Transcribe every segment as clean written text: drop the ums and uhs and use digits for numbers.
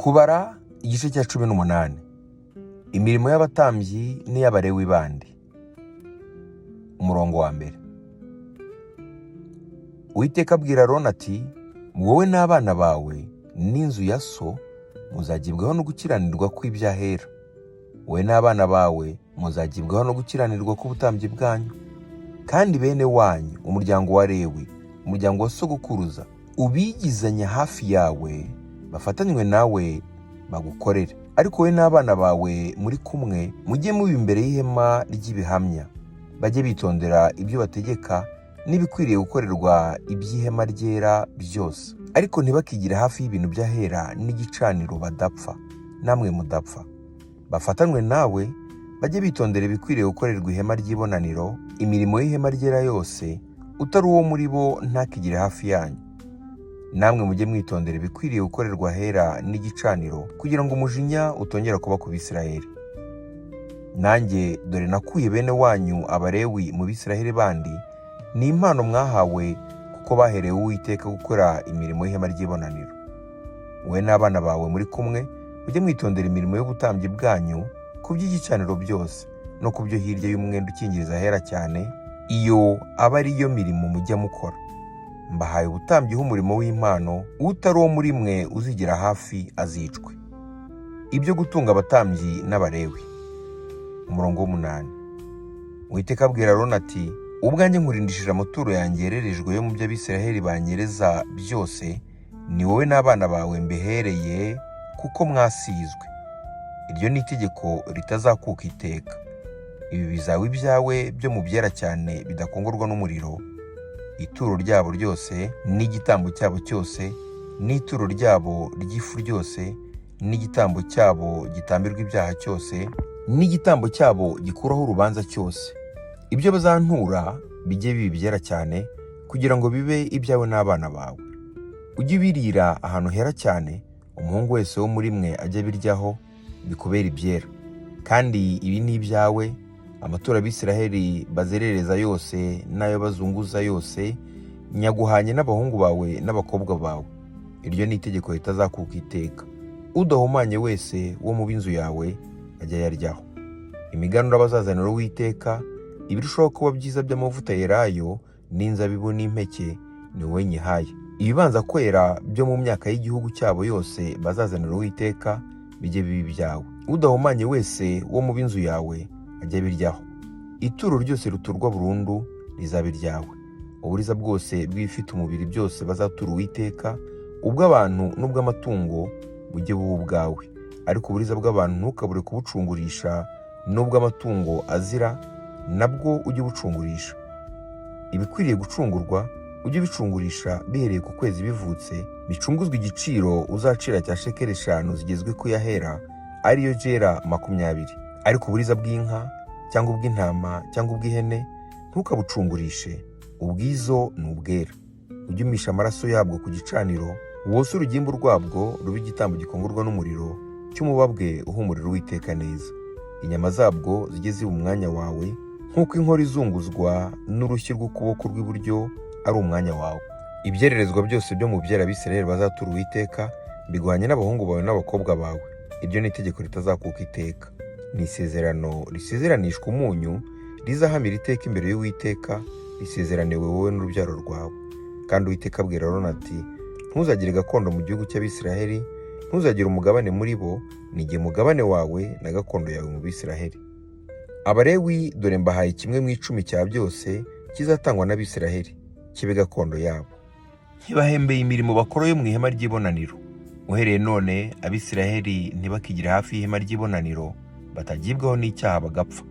Kubara igice cya 18. Imirimo y'abatambyi n'iy'Abalewi bandi. Umurongo wa mbere. Uwiteka abwira Aroni ati, wowe n'abana bawe n'inzu ya so muzagibwaho no gukiranirwa kw'ibyahera. Wowe n'abana bawe muzagibwaho no gukiranirwa k'ubutambyi bwanyu. Kandi bene wanyu, umuryango wa Lewi, umuryango wa sogokuruza, ubigizanya hafi yawe, bafatanywe nawe bagukorere. Ariko wowe n'abana bawe muri kumwe, mujye muba imbere y'ihema ry'ibihamya, bajye bitondera ibyo bategeka n'ibikwiriye gukorerwa iby'ihema ryera byose. Ariko ntibakigire hafi y'ibintu by'ahera n'igicaniro badapfa, namwe mudapfa. Bafatanywe nawe, bajye bitondera ibikwiriye gukorerwa ihema ry'ibonaniro, imirimo y'ihema ryera yose, utari uwo muri bo ntakigire hafi yanyu. Namwe mujye mwitondera ibikwiriye gukorerwa ahera n'igicaniro, kugira ngo umujinya utongera kuba ku Bisiraheli. Nanjye dore nakuye bene wanyu Abalewi mu Bisiraheli bandi, ni impano mwahawe kuko baherewe Uwiteka gukora imirimo y'ihema ry'ibonaniro. Wowe n'abana bawe muri kumwe, mujye mwitondera imirimo y'ubutambyi bwanyu ku by'igicaniro byose, no ku byo hirya y'umwenda ukingiriza ahera cyane, iyo aba ari yo mirimo mujya mukora. Mbahaye ubutambyi h'umurimo w'impano, utari uwo muri mwe uzigera hafi azicwe. Ibyo gutunga abatambyi n'Abalewi. Umurongo w'8. Uwiteka abwira Aroni ati, ubwanjye nkurindishije amaturo yanjye yererejwe yo mu byo Abisiraheli banyereza byose, ni wowe n'abana bawe mbihereye kuko mwasizwe. Iryo ni itegeko ritazakuka iteka. Ibi bizaba ibyawe byo mu byera cyane bidakongorwa n'umuriro, ituro ryabo ryose n'igitambo cyabo cyose, n'ituro ryabo ry'ifu ryose, n'igitambo cyabo gitambirwa ibyaha cyose, n'igitambo cyabo gikuraho urubanza cyose. Ibyo bazantura bijye biba ibyera cyane, kugira ngo bibe ibyawe n'abana bawe. Ujye ubirira ahantu hera cyane, umuhungu wese wo muri mwe ajye abiryaho, bikubera ibyera. Kandi ibi ni ibyawe, amaturo Abisiraheli bazerereza yose n'ayo bazunguza yose, nyaguhanye n'abahungu bawe n'abakobwa bawe. Iryo ni itegeko ritazakuka iteka. Udahumanye wese wo mu b'inzu yawe ajya yaryaho. Imiganura bazazanira Uwiteka, ibirushaho kuba byiza by'amavuta yerayo n'inzabibu n'impeke, ni wowe nyihaye. Ibibanza kwera byo mu myaka y'igihugu cyabo yose bazazanira Uwiteka, bijye biba ibyawe. Udahumanye wese wo mu b'inzu yawe ajya biryaho. Ituro ryose ruturwa burundu rizaba iryawe. Uburiza bwose bw'ibifite umubiri byose bazatura Uwiteka, ubw'abantu n'ubw'amatungo bujye buba ubwawe. Ariko uburiza bw'abantu ntukabure kubucungurisha, n'ubw'amatungo azira nabwo ujye ubucungurisha. Ibikwiriye gucungurwa ujye ubicungurisha bihereye ku kwezi bivutse, bicunguzwa igiciro uzacira cya shekeli 5 zigezwe ku yahera, ariyo jera 20. Ariko uburiza bw'inka cyangwa ubw'intama cyangwa ubw'ihene ntukabucungurishe, ubwizo ni ubwera. Ujye umisha amaraso yabwo ku gicaniro, wose urugimbu rwabwo ruba igitambo gikongorwa n'umuriro cy'umubabwe uhumurira Uwiteka neza. Inyama zabwo zijye ziba umwanya wawe, nk'uko inkora izunguzwa n'urushyi rw'ukuboko rw'iburyo ari umwanya wawe. Ibyererezwa byose byo mu byera Abisiraheli bazatura Uwiteka, biguhanye n'abahungu bawe n'abakobwa bawe. Iryo ni itegeko ritazakuka iteka. Ni isezerano risezeranishwa umunyu, rizahamira iteka imbere y'Uwiteka, risezeraniwe wowe n'urubyaro rwawe. Kandi Uwiteka abwira Aroni ati, ntuzagire gakondo mu gihugu cy'Abisiraheli, ntuzagire umugabane muri bo, nijye mugabane wawe na gakondo yawe mu Bisiraheli. Abalewi dore mbahaye 1/10 cya byose kizatangwa n'Abisiraheli, kibe gakondo yabo. Ntibahembeye imirimo bakora yo mu ihema ry'ibonaniro. Uhereye none Abisiraheli ntibakigire hafi y'ihema ry'ibonaniro, batagibwaho n'icyaha bagapfa.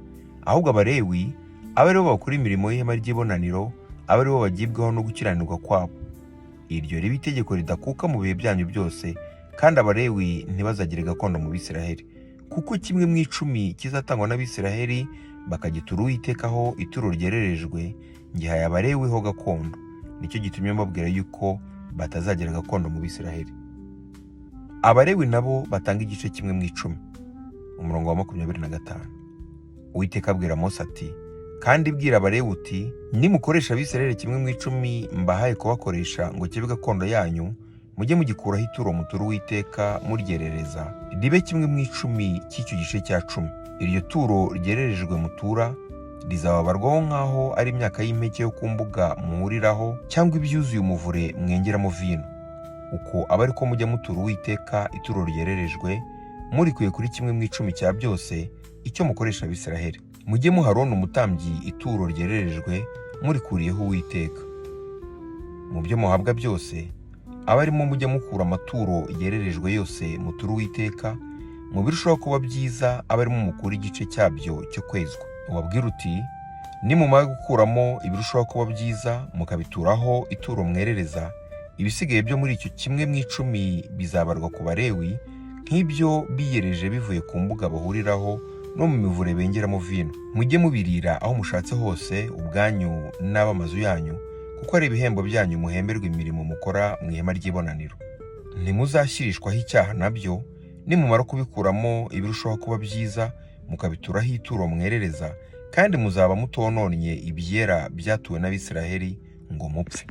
Ahubwo Abalewi abe ari bo bakora imirimo y'ihema ry'ibonaniro, abe ari bo bagibwaho no gukiranirwa kwabo. Iryo riba itegeko ridakuka mu bihe byanyu byose, kandi Abalewi ntibazagire gakondo mu Bisiraheli. Kuko 1/10 kizatangwa n'Abisiraheli, bakagitura Uwitekaho ituro ryererejwe, ngihaye Abalewi ho gakondo. Nicyo gitumye mbabwira yuko batazagira gakondo mu Bisiraheli. Abalewi nabo batanga igice 1/10. Umurongo wa 25. Uwiteka abwira Mose ati, kandi bwira Abalewi uti, nimukoresha Abisiraheli 1/10 mbahaye kubakoresha ngo kibe gakondo yanyu, mujye mugikuraho ituro mutura Uwiteka muryerereza, ribe 1/10 cy'icyo gice cya 10. Iryo turo ryererejwe mutura rizababarwaho nk'aho ari imyaka y'impeke yo ku mbuga muhuriraho, cyangwa ibyuzuye umuvure mwengeramo vino. Uko aba ariko mujya mutura Uwiteka ituro ryererejwe, murikuye kuri 1/10 cya byose icyo mukoresha Abisiraheli. Mujye muha Aroni umutambyi ituro ryererejwe murikuriyeho Uwiteka. Mu byo muhabwa byose aba arimo mujya mukura amaturo yererejwe yose mutura Uwiteka, mu birushaho kuba byiza aba arimo mukura igice cyabyo cyo kwezwa. Ubabwira uti, nimumara gukuramo ibirushaho kuba byiza mukabituraho ituro mwerereza, ibisigaye byo muri icyo 1/10 bizabarwa ku Balewi nk'ibyo biyereje bivuye ku mbuga bahuriraho no mu mivure bengeramo vino. Mujye mubirira aho mushatse hose, ubwanyu n'ab'amazu yanyu, kuko ari ibihembo byanyu muhemberwa imirimo mukora mu ihema ry'ibonaniro. Ntimuzashyirishwaho icyaha nabyo, nimumara kubikuramo ibirushaho kuba byiza mukabituraho ituro mwerereza, kandi muzaba mutononnye ibyera byatuwe n'Abisiraheli ngo mupfe.